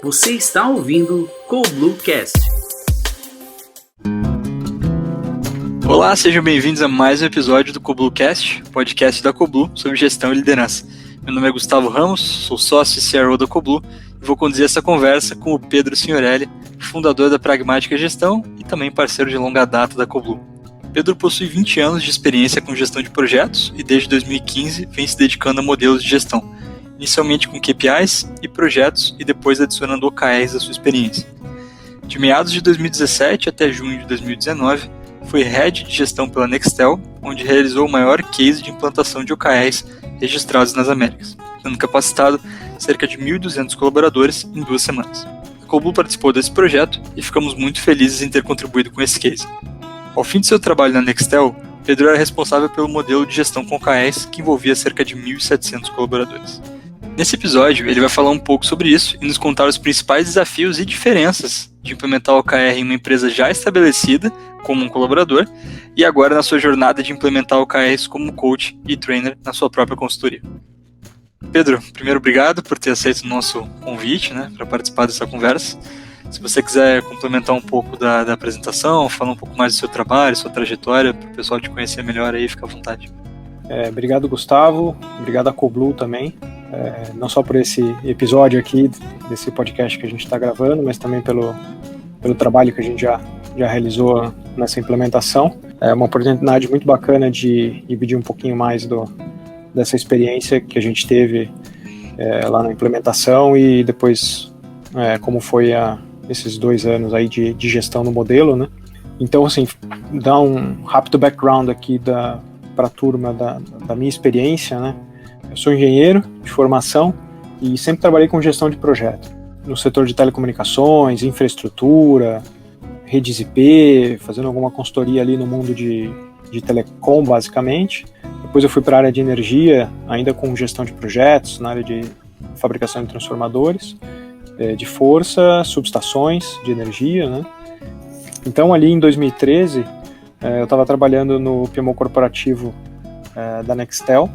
Você está ouvindo CoBlueCast. Olá, sejam bem-vindos a mais um episódio do CoBlueCast, podcast da CoBlue sobre gestão e liderança. Meu nome é Gustavo Ramos, sou sócio e CRO da CoBlue e vou conduzir essa conversa com o Pedro Signorelli, fundador da Pragmática Gestão e também parceiro de longa data da CoBlue. Pedro possui 20 anos de experiência com gestão de projetos e desde 2015 vem se dedicando a modelos de gestão, inicialmente com KPIs e projetos e depois adicionando OKRs à sua experiência. De meados de 2017 até junho de 2019, foi Head de Gestão pela Nextel, onde realizou o maior case de implantação de OKRs registrados nas Américas, tendo capacitado cerca de 1.200 colaboradores em 2 semanas. A CoBlue participou desse projeto e ficamos muito felizes em ter contribuído com esse case. Ao fim de seu trabalho na Nextel, Pedro era responsável pelo modelo de gestão com OKRs que envolvia cerca de 1.700 colaboradores. Nesse episódio, ele vai falar um pouco sobre isso e nos contar os principais desafios e diferenças de implementar o OKR em uma empresa já estabelecida, como um colaborador, e agora na sua jornada de implementar OKRs como coach e trainer na sua própria consultoria. Pedro, primeiro, obrigado por ter aceito o nosso convite, para participar dessa conversa. Se você quiser complementar um pouco da apresentação, falar um pouco mais do seu trabalho, sua trajetória, para o pessoal te conhecer melhor aí, fica à vontade. Obrigado, Gustavo. Obrigado a CoBlue também. Não só por esse episódio aqui, desse podcast que a gente está gravando, mas também pelo trabalho que a gente já realizou nessa implementação. É uma oportunidade muito bacana de dividir um pouquinho mais dessa experiência que a gente teve lá na implementação e depois como foi esses 2 anos aí de gestão no modelo, né? Então, assim, dar um rápido background aqui para a turma da minha experiência, né? Eu sou engenheiro de formação e sempre trabalhei com gestão de projeto, no setor de telecomunicações, infraestrutura, redes IP, fazendo alguma consultoria ali no mundo de telecom, basicamente. Depois eu fui para a área de energia, ainda com gestão de projetos, na área de fabricação de transformadores, de força, subestações de energia, né? Então, ali em 2013, eu estava trabalhando no PMO corporativo da Nextel,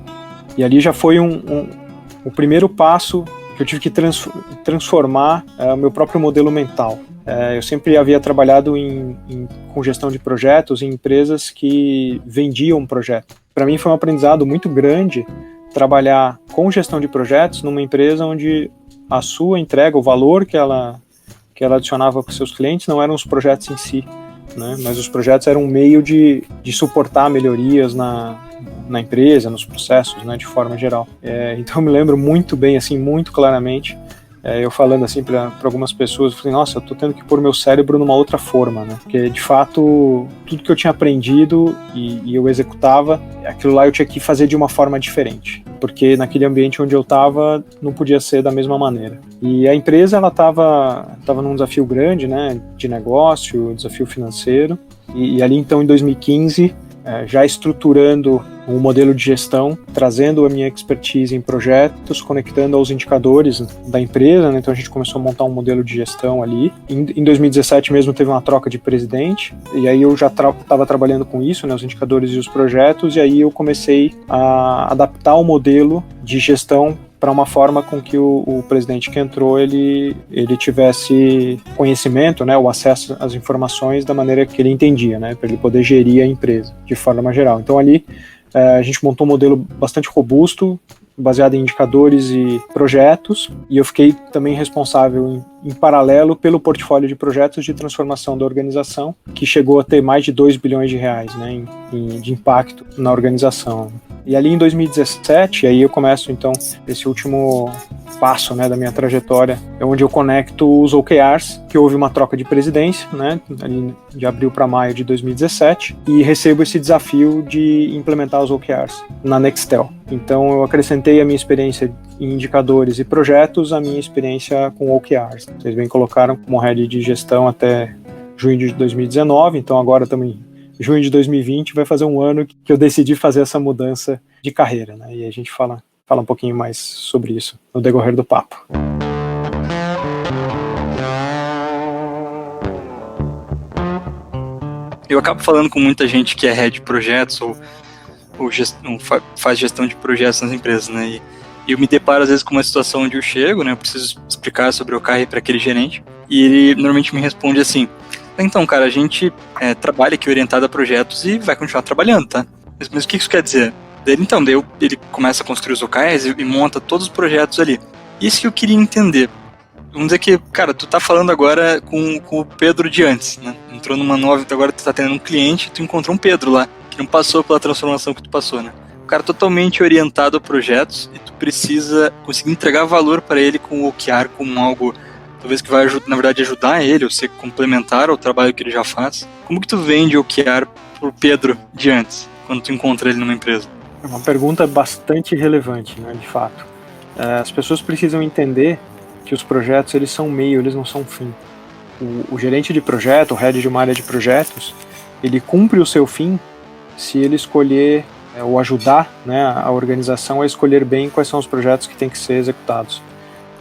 e ali já foi o primeiro passo que eu tive que transformar o meu próprio modelo mental. Eu sempre havia trabalhado com gestão de projetos em empresas que vendiam um projeto. Para mim foi um aprendizado muito grande trabalhar com gestão de projetos numa empresa onde a sua entrega, o valor que ela adicionava para os seus clientes não eram os projetos em si, né? Mas os projetos eram um meio de suportar melhorias na empresa, nos processos, né, de forma geral. Então eu me lembro muito bem, assim, muito claramente, eu falando assim para algumas pessoas, eu falei, nossa, eu tô tendo que pôr meu cérebro numa outra forma, né? Porque de fato tudo que eu tinha aprendido e eu executava, aquilo lá eu tinha que fazer de uma forma diferente, porque naquele ambiente onde eu estava não podia ser da mesma maneira. E a empresa ela estava num desafio grande, né, de negócio, desafio financeiro, e ali então em 2015 já estruturando um modelo de gestão, trazendo a minha expertise em projetos, conectando aos indicadores da empresa, né? Então a gente começou a montar um modelo de gestão ali. Em 2017 mesmo teve uma troca de presidente, e aí eu já estava trabalhando com isso, né, os indicadores e os projetos, e aí eu comecei a adaptar o modelo de gestão para uma forma com que o presidente que entrou, ele tivesse conhecimento, né, o acesso às informações da maneira que ele entendia, né, para ele poder gerir a empresa de forma geral. Então ali a gente montou um modelo bastante robusto, baseado em indicadores e projetos, e eu fiquei também responsável em paralelo pelo portfólio de projetos de transformação da organização, que chegou a ter mais de 2 bilhões de reais, né, de impacto na organização. E ali em 2017, aí eu começo então esse último passo, né, da minha trajetória, é onde eu conecto os OKRs, que houve uma troca de presidência, né, ali de abril para maio de 2017, e recebo esse desafio de implementar os OKRs na Nextel. Então eu acrescentei a minha experiência em indicadores e projetos, a minha experiência com OKRs. Vocês bem colocaram como head de gestão até junho de 2019, então agora também junho de 2020 vai fazer um ano que eu decidi fazer essa mudança de carreira, né? E a gente fala um pouquinho mais sobre isso no decorrer do papo. Eu acabo falando com muita gente que é head de projetos ou faz gestão de projetos nas empresas, né? E eu me deparo às vezes com uma situação onde eu chego, né, eu preciso explicar sobre o OKR para aquele gerente, e ele normalmente me responde assim: então, cara, a gente trabalha aqui orientado a projetos e vai continuar trabalhando, tá? Mas o que isso quer dizer? Daí ele começa a construir os OKRs e monta todos os projetos ali. Isso que eu queria entender. Vamos dizer que, cara, tu tá falando agora com o Pedro de antes, né? Entrou numa nova, agora tu tá tendo um cliente, tu encontrou um Pedro lá, que não passou pela transformação que tu passou, né? O cara totalmente orientado a projetos e tu precisa conseguir entregar valor para ele com o OKR como algo, talvez que vai, na verdade, ajudar ele ou ser complementar ao trabalho que ele já faz. Como que tu vende o OKR pro Pedro de antes, quando tu encontra ele numa empresa? É uma pergunta bastante relevante, né, de fato. As pessoas precisam entender que os projetos, eles são meio, eles não são fim. O gerente de projeto, o head de uma área de projetos, ele cumpre o seu fim se ele escolher ou ajudar, né, a organização a escolher bem quais são os projetos que têm que ser executados.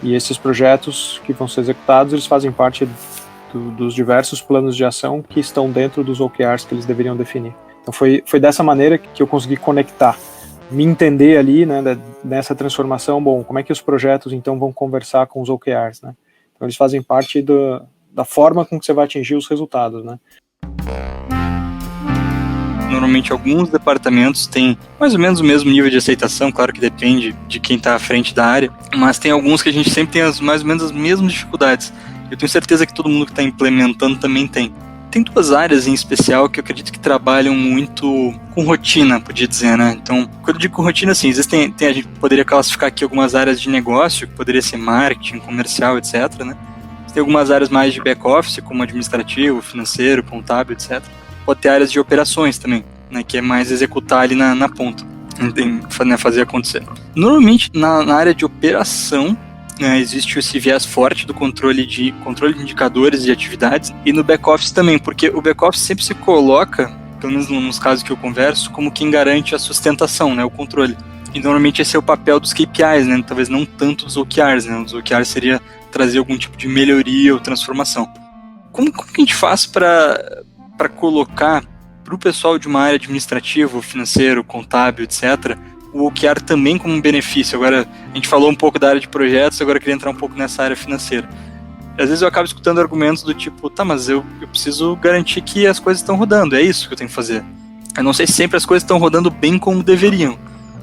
E esses projetos que vão ser executados, eles fazem parte dos diversos planos de ação que estão dentro dos OKRs que eles deveriam definir. Então foi dessa maneira que eu consegui conectar, me entender ali, né, nessa transformação. Bom, como é que os projetos então vão conversar com os OKRs, né? Então eles fazem parte da forma com que você vai atingir os resultados, né? Normalmente alguns departamentos têm mais ou menos o mesmo nível de aceitação, claro que depende de quem está à frente da área, mas tem alguns que a gente sempre tem mais ou menos as mesmas dificuldades. Eu tenho certeza que todo mundo que está implementando também tem. Tem duas áreas em especial que eu acredito que trabalham muito com rotina, podia dizer, né? Então, quando eu digo com rotina, assim, a gente poderia classificar aqui algumas áreas de negócio, que poderia ser marketing, comercial, etc., né? Tem algumas áreas mais de back-office, como administrativo, financeiro, contábil, etc. Pode ter áreas de operações também, né? Que é mais executar ali na ponta, né, fazer acontecer. Normalmente, na área de operação, existe esse viés forte do controle de indicadores e atividades, e no back-office também, porque o back-office sempre se coloca, pelo menos nos casos que eu converso, como quem garante a sustentação, né, o controle. E normalmente esse é o papel dos KPIs, né, talvez não tanto dos OKRs, né, os OKRs seria trazer algum tipo de melhoria ou transformação. Como que a gente faz para colocar para o pessoal de uma área administrativa, financeiro, contábil, etc., o OKR também como um benefício? Agora, a gente falou um pouco da área de projetos, agora eu queria entrar um pouco nessa área financeira. Às vezes eu acabo escutando argumentos do tipo, tá, mas eu preciso garantir que as coisas estão rodando, é isso que eu tenho que fazer. Eu não sei se sempre as coisas estão rodando bem como deveriam.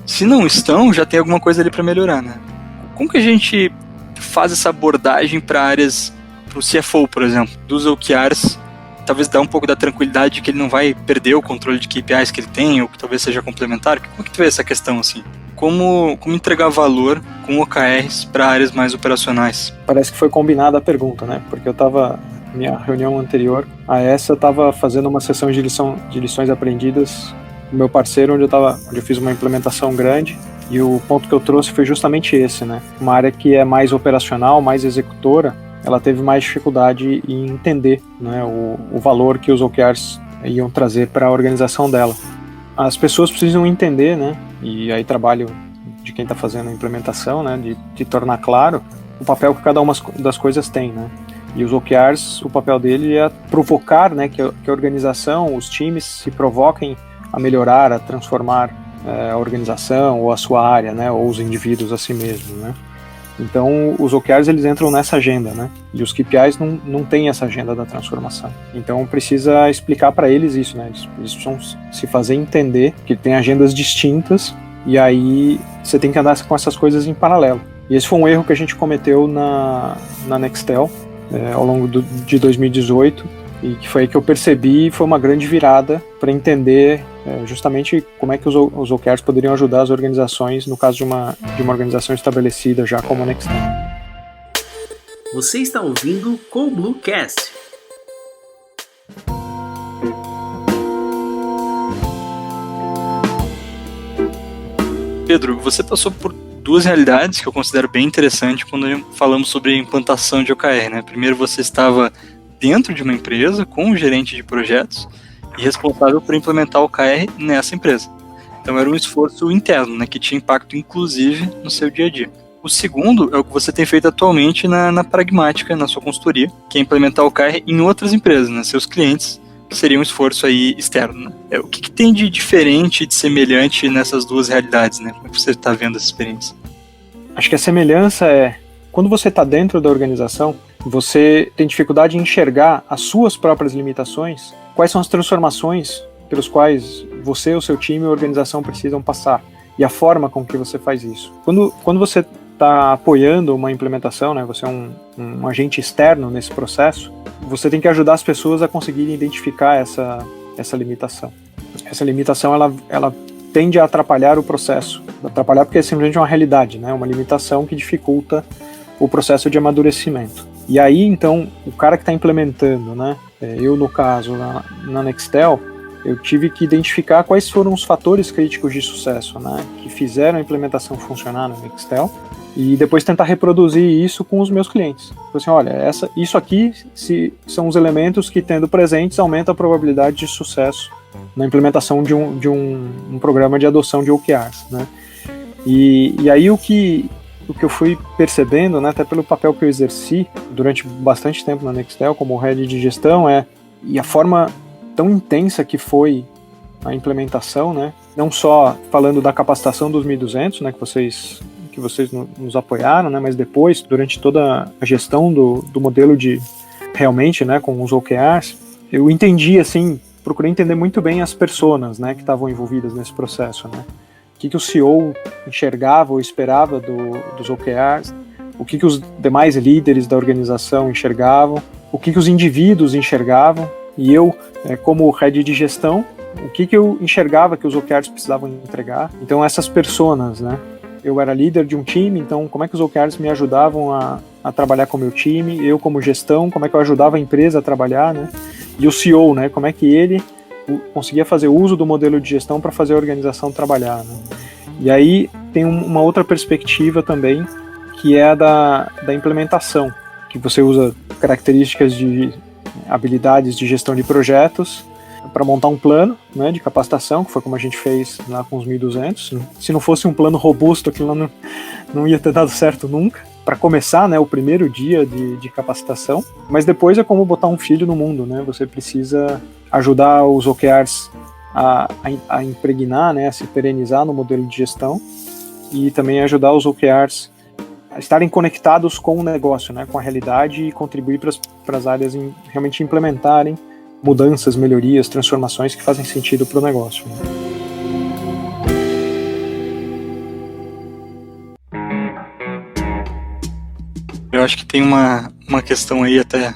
Se não estão, já tem alguma coisa ali para melhorar, né? Como que a gente faz essa abordagem para áreas, para o CFO, por exemplo, dos OKRs, talvez dá um pouco da tranquilidade de que ele não vai perder o controle de KPIs que ele tem, ou que talvez seja complementar? Como que tu vê essa questão, assim? Como entregar valor com OKRs para áreas mais operacionais? Parece que foi combinada a pergunta, né? Porque eu estava, minha reunião anterior a essa, eu estava fazendo uma sessão de lições aprendidas com meu parceiro, onde eu fiz uma implementação grande, e o ponto que eu trouxe foi justamente esse, né? Uma área que é mais operacional, mais executora, ela teve mais dificuldade em entender, né, o valor que os OKRs iam trazer para a organização dela. As pessoas precisam entender, né, e aí trabalho de quem está fazendo a implementação, né, de tornar claro o papel que cada uma das coisas tem, né. E os OKRs, o papel dele é provocar, né, que a organização, os times se provoquem a melhorar, a transformar a organização ou a sua área, né, ou os indivíduos a si mesmos, né. Então, os OKRs, eles entram nessa agenda, né? E os KPIs não têm essa agenda da transformação. Então, precisa explicar para eles isso, né? Eles precisam se fazer entender que tem agendas distintas e aí você tem que andar com essas coisas em paralelo. E esse foi um erro que a gente cometeu na Nextel ao longo de 2018 e que foi aí que eu percebi, foi uma grande virada para entender justamente como é que os OKRs poderiam ajudar as organizações, no caso de uma organização estabelecida já como a Nextel. Você está ouvindo o CoBlueCast. Pedro, você passou por duas realidades que eu considero bem interessantes quando falamos sobre a implantação de OKR, né? Primeiro, você estava dentro de uma empresa com um gerente de projetos e responsável por implementar o OKR nessa empresa. Então era um esforço interno, né, que tinha impacto inclusive no seu dia a dia. O segundo é o que você tem feito atualmente na Pragmática, na sua consultoria, que é implementar o OKR em outras empresas, né, seus clientes, que seria um esforço aí externo. Né? O que tem de diferente e de semelhante nessas duas realidades? Né? Como é que você está vendo essa experiência? Acho que a semelhança é, quando você está dentro da organização, você tem dificuldade em enxergar as suas próprias limitações, quais são as transformações pelos quais você, o seu time e a organização precisam passar, e a forma com que você faz isso. Quando você está apoiando uma implementação, né, você é um agente externo nesse processo, você tem que ajudar as pessoas a conseguirem identificar essa limitação. Essa limitação, ela tende a atrapalhar o processo. Atrapalhar porque é simplesmente uma realidade, né, uma limitação que dificulta o processo de amadurecimento. E aí, então, o cara que está implementando, né, eu no caso, na Nextel, eu tive que identificar quais foram os fatores críticos de sucesso, né, que fizeram a implementação funcionar na Nextel, e depois tentar reproduzir isso com os meus clientes. Então, assim, olha, isso aqui são os elementos que, tendo presentes, aumenta a probabilidade de sucesso na implementação de um programa de adoção de OKRs, né? E aí o que eu fui percebendo, né, até pelo papel que eu exerci durante bastante tempo na Nextel como head de gestão, e a forma tão intensa que foi a implementação, né, não só falando da capacitação dos 1.200, né, que vocês nos apoiaram, né, mas depois, durante toda a gestão do modelo realmente, né, com os OKRs, eu entendi, assim, procurei entender muito bem as personas, né, que estavam envolvidas nesse processo, né, o que o CEO enxergava ou esperava dos OKRs, o que os demais líderes da organização enxergavam, o que os indivíduos enxergavam, e eu, como head de gestão, o que eu enxergava que os OKRs precisavam entregar. Então essas personas, né, eu era líder de um time, então como é que os OKRs me ajudavam a trabalhar com o meu time, eu como gestão, como é que eu ajudava a empresa a trabalhar, né? E o CEO, né, como é que ele conseguia fazer uso do modelo de gestão para fazer a organização trabalhar, né? E aí tem uma outra perspectiva também, que é a da implementação, que você usa características de habilidades de gestão de projetos para montar um plano, né, de capacitação, que foi como a gente fez lá com os 1.200. Se não fosse um plano robusto, aquilo não ia ter dado certo nunca. Para começar, né, o primeiro dia de capacitação, mas depois é como botar um filho no mundo, né? Você precisa ajudar os OKRs a impregnar, né, a se perenizar no modelo de gestão, e também ajudar os OKRs a estarem conectados com o negócio, né, com a realidade, e contribuir para as áreas realmente implementarem mudanças, melhorias, transformações que fazem sentido para o negócio, né? Eu acho que tem uma questão aí, até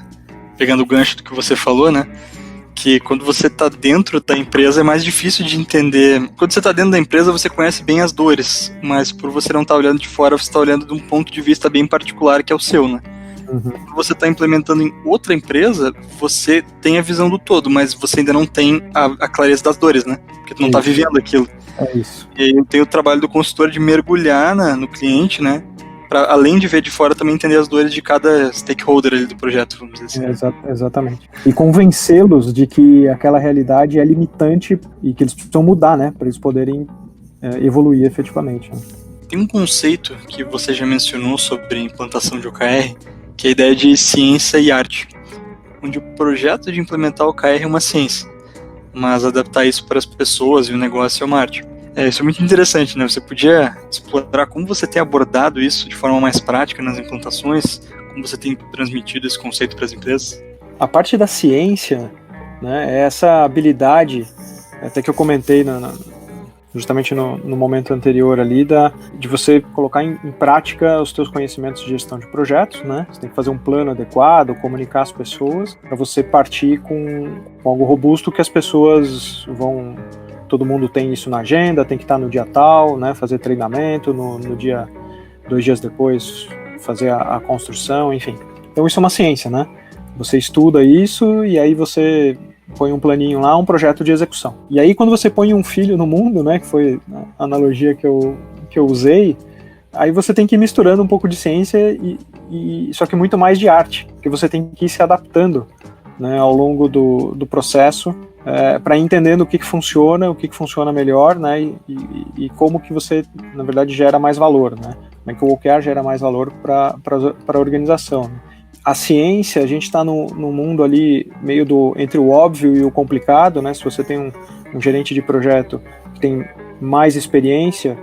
pegando o gancho do que você falou, né? Que quando você está dentro da empresa é mais difícil de entender. Quando você está dentro da empresa, você conhece bem as dores, mas por você não estar olhando de fora, você está olhando de um ponto de vista bem particular, que é o seu, né? Uhum. Quando você está implementando em outra empresa, você tem a visão do todo, mas você ainda não tem a clareza das dores, né? Porque tu não está vivendo aquilo. É isso. E aí tem o trabalho do consultor de mergulhar no cliente, né? Para, além de ver de fora, também entender as dores de cada stakeholder ali do projeto, vamos dizer assim. Exatamente. E convencê-los de que aquela realidade é limitante e que eles precisam mudar, né? Para eles poderem evoluir efetivamente, né? Tem um conceito que você já mencionou sobre implantação de OKR, que é a ideia de ciência e arte, onde o projeto de implementar o OKR é uma ciência, mas adaptar isso para as pessoas e o negócio é uma arte. Isso é muito interessante, né? Você podia explorar como você tem abordado isso de forma mais prática nas implantações, como você tem transmitido esse conceito para as empresas? A parte da ciência, né, é essa habilidade, até que eu comentei justamente no momento anterior ali, de você colocar em prática os teus conhecimentos de gestão de projetos, né? Você tem que fazer um plano adequado, comunicar as pessoas, para você partir com algo robusto que as pessoas vão... Todo mundo tem isso na agenda, tem que estar no dia tal, né? Fazer treinamento, no dia, 2 dias depois, fazer a construção, enfim. Então isso é uma ciência, né? Você estuda isso e aí você põe um planinho lá, um projeto de execução. E aí quando você põe um filho no mundo, né, que foi a analogia que eu usei, aí você tem que ir misturando um pouco de ciência só que muito mais de arte, porque você tem que ir se adaptando, né, ao longo do processo, para ir entendendo o que funciona, o que funciona melhor, né, e como que você, na verdade, gera mais valor, né, como é que o OKR gera mais valor para a organização, né. A ciência, a gente está no mundo ali meio entre o óbvio e o complicado, né? Se você tem um gerente de projeto que tem mais experiência,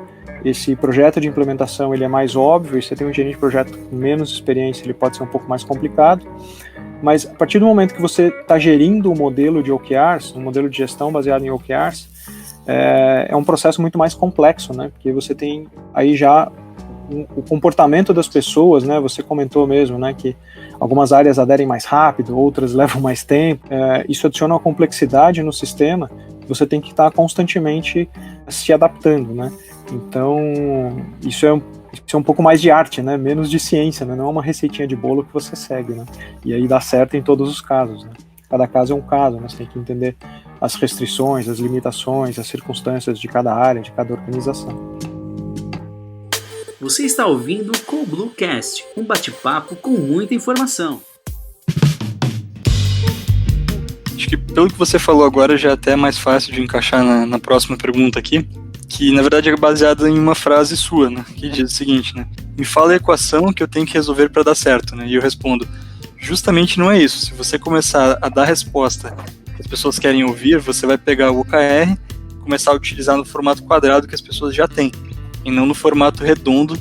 esse projeto de implementação ele é mais óbvio, e você tem um gerente de projeto com menos experiência, ele pode ser um pouco mais complicado, mas a partir do momento que você está gerindo um modelo de OKRs, um modelo de gestão baseado em OKRs, é um processo muito mais complexo, né? Porque você tem aí já o comportamento das pessoas, né? Você comentou mesmo, né, que algumas áreas aderem mais rápido, outras levam mais tempo. Isso adiciona uma complexidade no sistema. Você tem que estar constantemente se adaptando, né? Então, isso é um pouco mais de arte, né? Menos de ciência, né? Não é uma receitinha de bolo que você segue, né? E aí dá certo em todos os casos, né? Cada caso é um caso, né? Você tem que entender as restrições, as limitações, as circunstâncias de cada área, de cada organização. Você está ouvindo o CoBlueCast, um bate-papo com muita informação. Acho que pelo que você falou agora já é até mais fácil de encaixar na próxima pergunta aqui, que na verdade é baseada em uma frase sua, né? Que diz o seguinte, né? Me fala a equação que eu tenho que resolver para dar certo, né? E eu respondo, justamente não é isso. Se você começar a dar resposta que as pessoas querem ouvir, você vai pegar o OKR e começar a utilizar no formato quadrado que as pessoas já têm, e não no formato redondo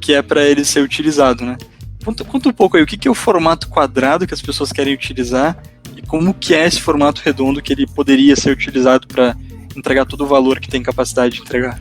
que é para ele ser utilizado, né? Conta um pouco aí, o que é o formato quadrado que as pessoas querem utilizar e como que é esse formato redondo que ele poderia ser utilizado para entregar todo o valor que tem capacidade de entregar?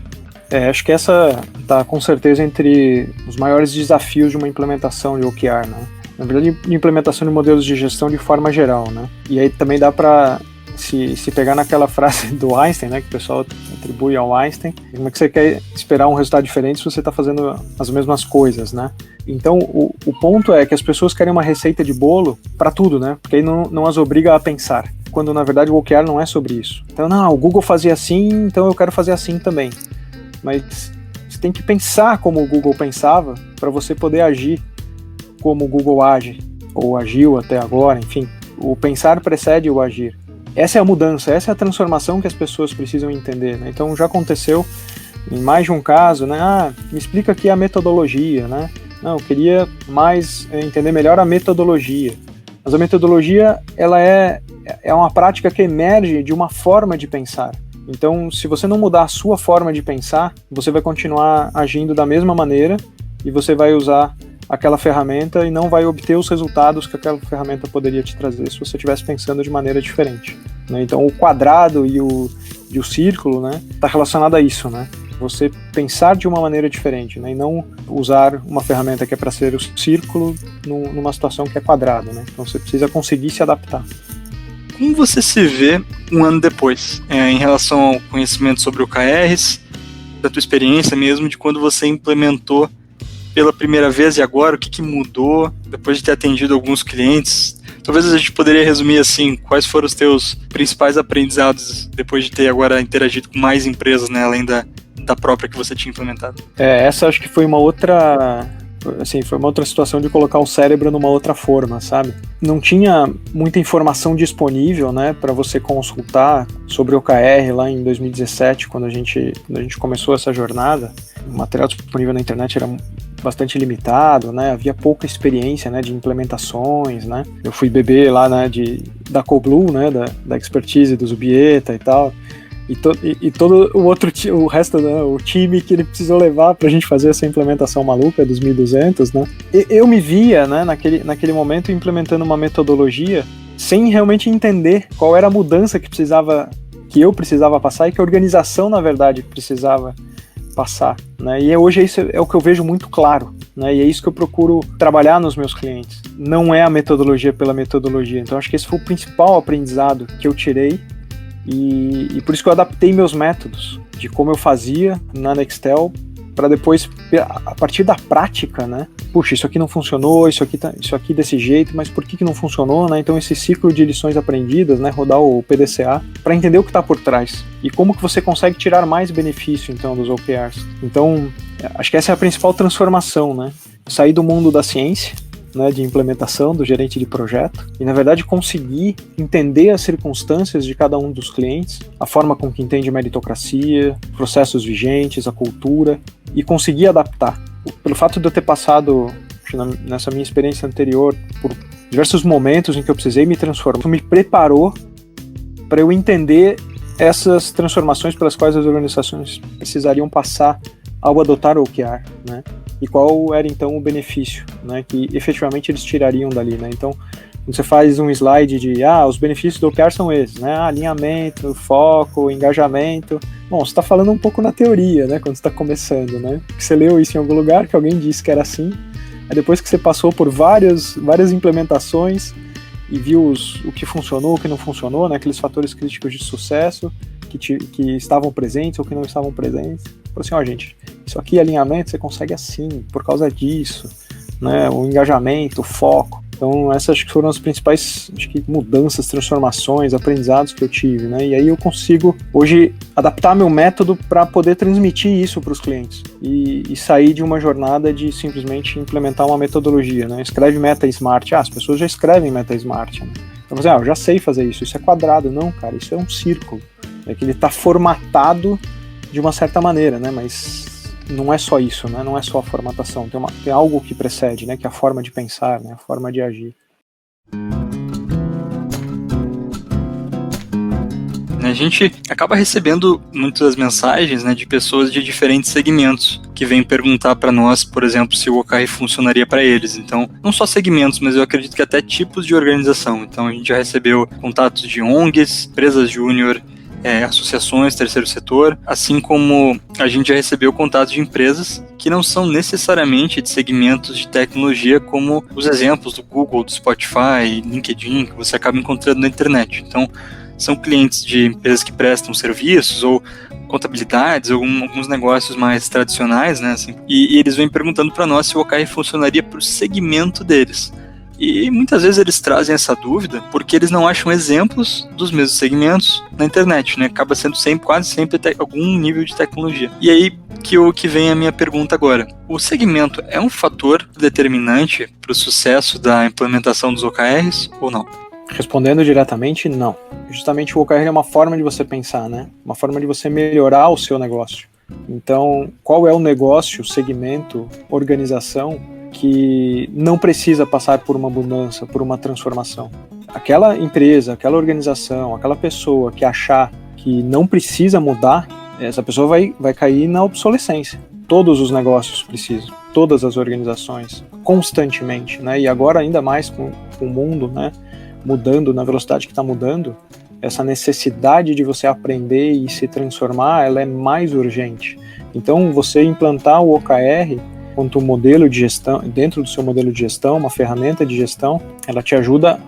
Acho que essa está com certeza entre os maiores desafios de uma implementação de OKR, né? Na verdade, implementação de modelos de gestão de forma geral, né? E aí também dá para se pegar naquela frase do Einstein, né, que o pessoal atribui ao Einstein, como é que você quer esperar um resultado diferente se você está fazendo as mesmas coisas, né? Então, o ponto é que as pessoas querem uma receita de bolo para tudo, né? Porque aí não as obriga a pensar, quando na verdade o OKR não é sobre isso. Então, o Google fazia assim, então eu quero fazer assim também. Mas você tem que pensar como o Google pensava para você poder agir como o Google age, ou agiu até agora, enfim. O pensar precede o agir. Essa é a mudança, essa é a transformação que as pessoas precisam entender, né? Então já aconteceu em mais de um caso, né? Me explica aqui a metodologia, né? Não, eu queria mais entender melhor a metodologia. Mas a metodologia, ela é uma prática que emerge de uma forma de pensar. Então, se você não mudar a sua forma de pensar, você vai continuar agindo da mesma maneira e você vai usar aquela ferramenta e não vai obter os resultados que aquela ferramenta poderia te trazer se você estivesse pensando de maneira diferente, né? Então, o quadrado e o círculo, né, está relacionado a isso, né? Você pensar de uma maneira diferente, né, e não usar uma ferramenta que é para ser o círculo numa situação que é quadrado, né? Então, você precisa conseguir se adaptar. Como você se vê um ano depois, em relação ao conhecimento sobre OKRs, da tua experiência mesmo, de quando você implementou pela primeira vez e agora, o que mudou depois de ter atendido alguns clientes? Talvez a gente poderia resumir assim, quais foram os teus principais aprendizados depois de ter agora interagido com mais empresas, né, além da própria que você tinha implementado? Essa acho que foi uma outra situação de colocar o cérebro numa outra forma, sabe? Não tinha muita informação disponível, né, para você consultar sobre o OKR lá em 2017, quando a gente começou essa jornada. O material disponível na internet era bastante limitado, né? Havia pouca experiência, né, de implementações, né? Eu fui beber lá, né, da CoBlue, né, da expertise do Zubieta e tal, e todo o resto, né, o time que ele precisou levar pra gente fazer essa implementação maluca dos 1.200, né? Eu me via, né, naquele momento implementando uma metodologia sem realmente entender qual era a mudança que eu precisava passar e que a organização, na verdade, precisava passar, né? E hoje isso é o que eu vejo muito claro, né? E é isso que eu procuro trabalhar nos meus clientes. Não é a metodologia pela metodologia. Então acho que esse foi o principal aprendizado que eu tirei e por isso que eu adaptei meus métodos de como eu fazia na Nextel para depois, a partir da prática, né? Puxa, isso aqui não funcionou, isso aqui desse jeito, mas por que não funcionou, né? Então esse ciclo de lições aprendidas, né? Rodar o PDCA para entender o que está por trás e como que você consegue tirar mais benefício então dos OKRs. Então, acho que essa é a principal transformação, né? Sair do mundo da ciência, né, de implementação, do gerente de projeto, e na verdade conseguir entender as circunstâncias de cada um dos clientes, a forma com que entende meritocracia, processos vigentes, a cultura, e conseguir adaptar. Pelo fato de eu ter passado, nessa minha experiência anterior, por diversos momentos em que eu precisei me transformar, isso me preparou para eu entender essas transformações pelas quais as organizações precisariam passar ao adotar o OKR, né? E qual era então o benefício, né, que efetivamente eles tirariam dali, né? Então, quando você faz um slide de, os benefícios do OKR são esses, né? Alinhamento, foco, engajamento. Bom, você está falando um pouco na teoria, né? Quando você está começando, né? Porque você leu isso em algum lugar, que alguém disse que era assim. Aí depois que você passou por várias implementações e viu o que funcionou, o que não funcionou, né? Aqueles fatores críticos de sucesso que estavam presentes ou que não estavam presentes. Falou assim, gente, isso aqui, alinhamento, você consegue assim, por causa disso, né? O engajamento, o foco. Então, essas acho que foram as principais mudanças, transformações, aprendizados que eu tive, né? E aí eu consigo, hoje, adaptar meu método para poder transmitir isso para os clientes e sair de uma jornada de simplesmente implementar uma metodologia, né? Escreve Meta Smart. As pessoas já escrevem Meta Smart, né? Então, você, eu já sei fazer isso é quadrado. Não, cara, isso é um círculo. É que ele está formatado de uma certa maneira, né? Mas não é só isso, né? Não é só a formatação, tem algo que precede, né? Que é a forma de pensar, né? A forma de agir. A gente acaba recebendo muitas mensagens, né, de pessoas de diferentes segmentos que vêm perguntar para nós, por exemplo, se o OKR funcionaria para eles. Então, não só segmentos, mas eu acredito que até tipos de organização. Então, a gente já recebeu contatos de ONGs, empresas júnior, associações, terceiro setor, assim como a gente já recebeu contatos de empresas que não são necessariamente de segmentos de tecnologia, como os exemplos do Google, do Spotify, LinkedIn, que você acaba encontrando na internet. Então, são clientes de empresas que prestam serviços ou contabilidades, alguns negócios mais tradicionais, né, assim, e eles vêm perguntando para nós se o OKR funcionaria para o segmento deles. E muitas vezes eles trazem essa dúvida porque eles não acham exemplos dos mesmos segmentos na internet, né? Acaba sendo quase sempre algum nível de tecnologia. E aí que vem a minha pergunta agora. O segmento é um fator determinante para o sucesso da implementação dos OKRs ou não? Respondendo diretamente, não. Justamente o OKR é uma forma de você pensar, né? Uma forma de você melhorar o seu negócio. Então, qual é o negócio, segmento, organização que não precisa passar por uma mudança, por uma transformação? Aquela empresa, aquela organização, aquela pessoa que achar que não precisa mudar, essa pessoa vai cair na obsolescência. Todos os negócios precisam, todas as organizações, constantemente, né? E agora ainda mais com o mundo, né, mudando na velocidade que está mudando, essa necessidade de você aprender e se transformar, ela é mais urgente. Então, você implantar o OKR quanto um modelo de gestão, dentro do seu modelo de gestão, uma ferramenta de gestão, ela te ajuda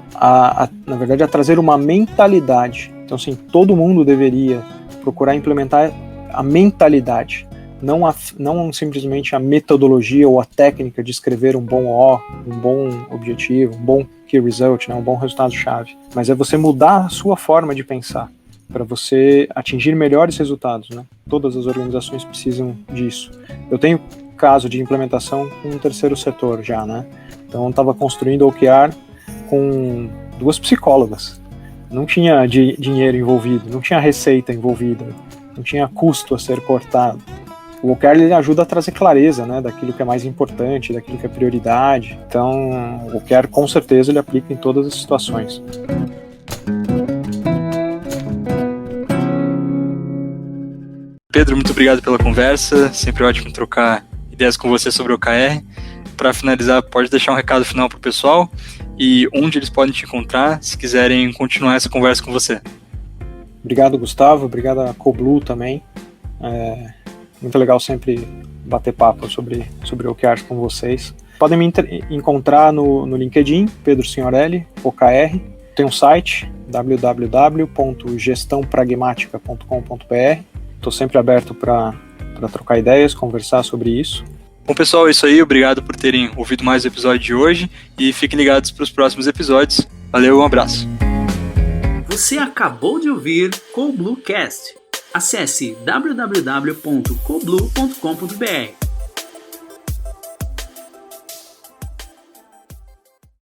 na verdade, a trazer uma mentalidade. Então, assim, todo mundo deveria procurar implementar a mentalidade, não simplesmente a metodologia ou a técnica de escrever um bom um bom objetivo, um bom key result, né, um bom resultado-chave, mas é você mudar a sua forma de pensar para você atingir melhores resultados, né? Todas as organizações precisam disso. Eu tenho caso de implementação com um terceiro setor já, né? Então, eu estava construindo o OKR com 2 psicólogas. Não tinha dinheiro envolvido, não tinha receita envolvida, não tinha custo a ser cortado. O OKR ele ajuda a trazer clareza, né, daquilo que é mais importante, daquilo que é prioridade. Então, o OKR com certeza ele aplica em todas as situações. Pedro, muito obrigado pela conversa, sempre ótimo trocar ideias com você sobre o OKR. Para finalizar, pode deixar um recado final para o pessoal e onde eles podem te encontrar se quiserem continuar essa conversa com você. Obrigado, Gustavo, obrigado a CoBlue também. Muito legal sempre bater papo sobre OKRs com vocês. Podem me encontrar no LinkedIn, Pedro Signorelli, OKR. Tem um site, www.gestãopragmática.com.br. Estou sempre aberto para trocar ideias, conversar sobre isso. Bom, pessoal, é isso aí. Obrigado por terem ouvido mais o episódio de hoje e fiquem ligados para os próximos episódios. Valeu, um abraço. Você acabou de ouvir CoBlueCast. Acesse www.coblue.com.br.